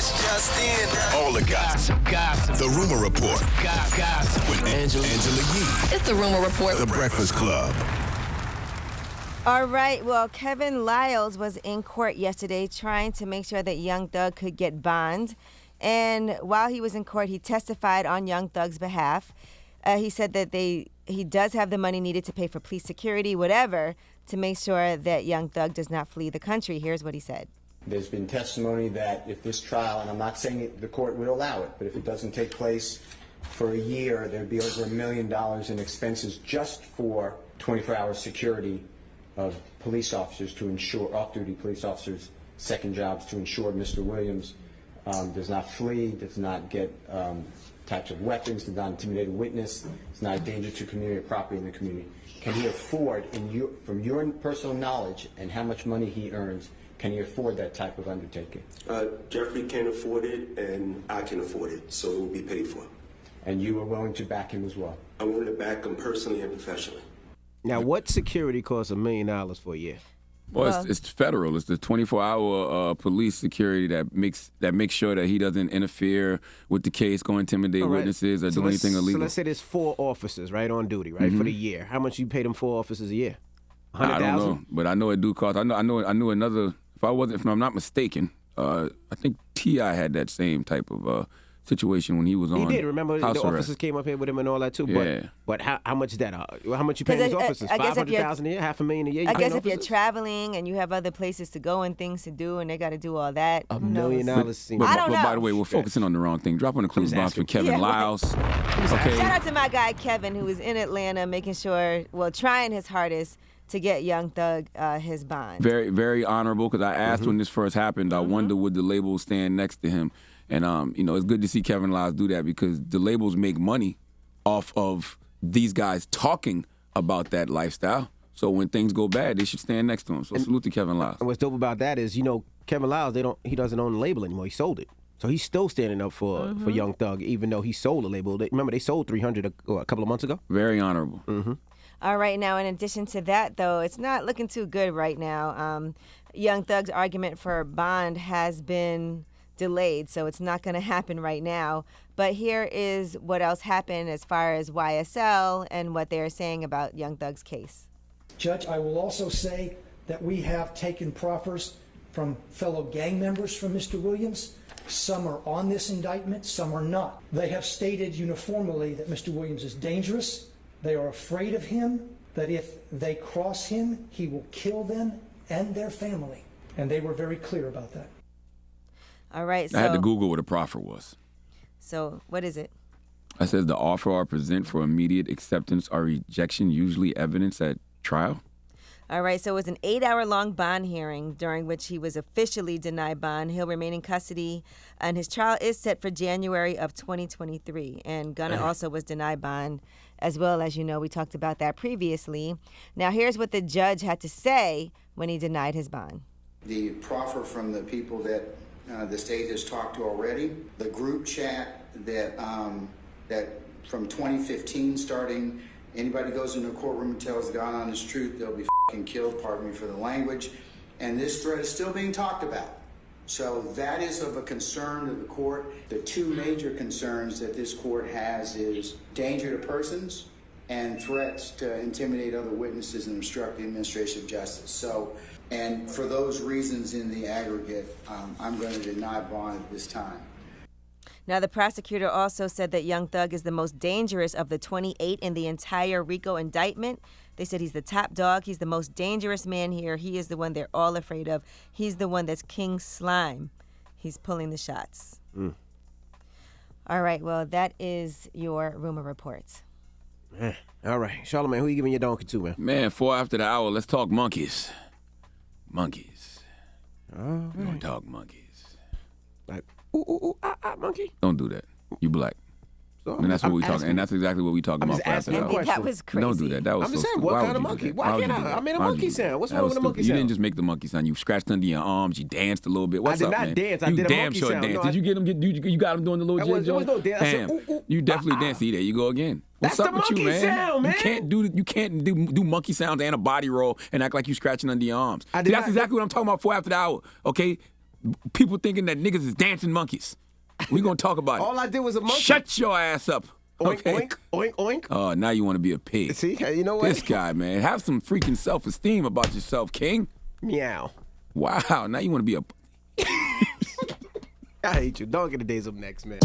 It's just in. All the gossip. The Rumor Report. Gossip. With Angela Yee. It's the Rumor Report. The Breakfast Club. All right. Well, Kevin Liles was in court yesterday trying to make sure that Young Thug could get bond. And while he was in court, he testified on Young Thug's behalf. He said that he does have the money needed to pay for police security, whatever, to make sure that Young Thug does not flee the country. Here's what he said. There's been testimony that if this trial, and I'm not saying the court would allow it, but if it doesn't take place for a year, there'd be over $1 million in expenses just for 24-hour security of police officers to ensure, off-duty police officers' second jobs to ensure Mr. Williams does not flee, does not get types of weapons, does not intimidate a witness, is not a danger to community or property in the community. Can he afford, from your personal knowledge and how much money he earns, can he afford that type of undertaking? Jeffrey can afford it, and I can afford it, so it will be paid for. And you are willing to back him as well? I'm willing to back him personally and professionally. Now, what security costs $1 million for a year? Well, it's federal. It's the 24-hour police security that makes sure that he doesn't interfere with the case, go intimidate witnesses, or do anything illegal. So let's say there's 4 officers, right, on duty, right, for the year. How much you pay them 4 officers a year? 100,000? I don't know, but I know it do cost. I knew another. If I'm not mistaken, I think T.I. had that same type of situation when he was on. He did. Remember, the officers came up here with him and all that too. Yeah. But how much is that? How much you pay these officers? $500,000 a year, $500,000 a year. I guess if you're traveling and you have other places to go and things to do, and they got to do all that. $1 million seems. I don't know. But by the way, we're focusing on the wrong thing. Drop on the clues box for Kevin Liles. Okay. Shout out to my guy Kevin, who was in Atlanta, making sure, trying his hardest to get Young Thug his bond. Very, very honorable, because I asked when this first happened, I wonder would the label stand next to him. And, it's good to see Kevin Liles do that, because the labels make money off of these guys talking about that lifestyle. So when things go bad, they should stand next to him. So salute to Kevin Liles. And what's dope about that is, Kevin Liles, he doesn't own the label anymore. He sold it. So he's still standing up for Young Thug, even though he sold the label. Remember, they sold 300 a couple of months ago? Very honorable. All right, now in addition to that, though, it's not looking too good right now. Young Thug's argument for bond has been delayed, so it's not going to happen right now. But here is what else happened as far as YSL and what they're saying about Young Thug's case. Judge, I will also say that we have taken proffers from fellow gang members from Mr. Williams. Some are on this indictment, some are not. They have stated uniformly that Mr. Williams is dangerous. They are afraid of him, that if they cross him, he will kill them and their family. And they were very clear about that. All right. So, I had to Google what a proffer was. So what is it? I says the offer or present for immediate acceptance or rejection, usually evidence at trial. All right, so it was an 8-hour-long bond hearing during which he was officially denied bond. He'll remain in custody, and his trial is set for January of 2023. And Gunna also was denied bond, as well as, we talked about that previously. Now, here's what the judge had to say when he denied his bond. The proffer from the people that the state has talked to already, the group chat that from 2015 starting, anybody goes into a courtroom and tells God honest truth, they'll be f***ing killed, pardon me for the language. And this threat is still being talked about. So that is of a concern to the court. The 2 major concerns that this court has is danger to persons and threats to intimidate other witnesses and obstruct the administration of justice. So, and for those reasons in the aggregate, I'm going to deny bond at this time. Now, the prosecutor also said that Young Thug is the most dangerous of the 28 in the entire RICO indictment. They said he's the top dog. He's the most dangerous man here. He is the one they're all afraid of. He's the one that's King Slime. He's pulling the shots. All right, well, that is your rumor report. All right. Charlamagne, who you giving your donkey to, man? Man, 4 after the hour, let's talk monkeys. Monkeys. All right. We're going to talk monkeys. Like, ooh, monkey? Don't do that. You black. So, and that's what we talking. And that's exactly what we talking about. That was crazy. Don't do that. That was I'm just saying, what kind of monkey? Why can't I? I made a monkey sound. What's wrong with a monkey sound? You didn't just make the monkey sound. You scratched under your arms. You danced a little bit. What's up, man? I did not dance. I did a monkey sound. Dance. Did you get him? You got him doing the little jig joint? No dance. Damn. You definitely danced. See, there you go again. What's up with you, man? Sound, man? You can't do monkey sounds and a body roll and act like you scratching under your arms. That's exactly what I'm talking about. 4 after the hour. Okay. people thinking that niggas is dancing monkeys. We gonna talk about it. All I did was a monkey. Shut your ass up. Oink, Okay. oink, oink, oink. Oh, now you want to be a pig. See, you know what? This guy, man. Have some freaking self-esteem about yourself, King. Meow. Wow, now you want to be a... I hate you. Dog of the Day's up next, man.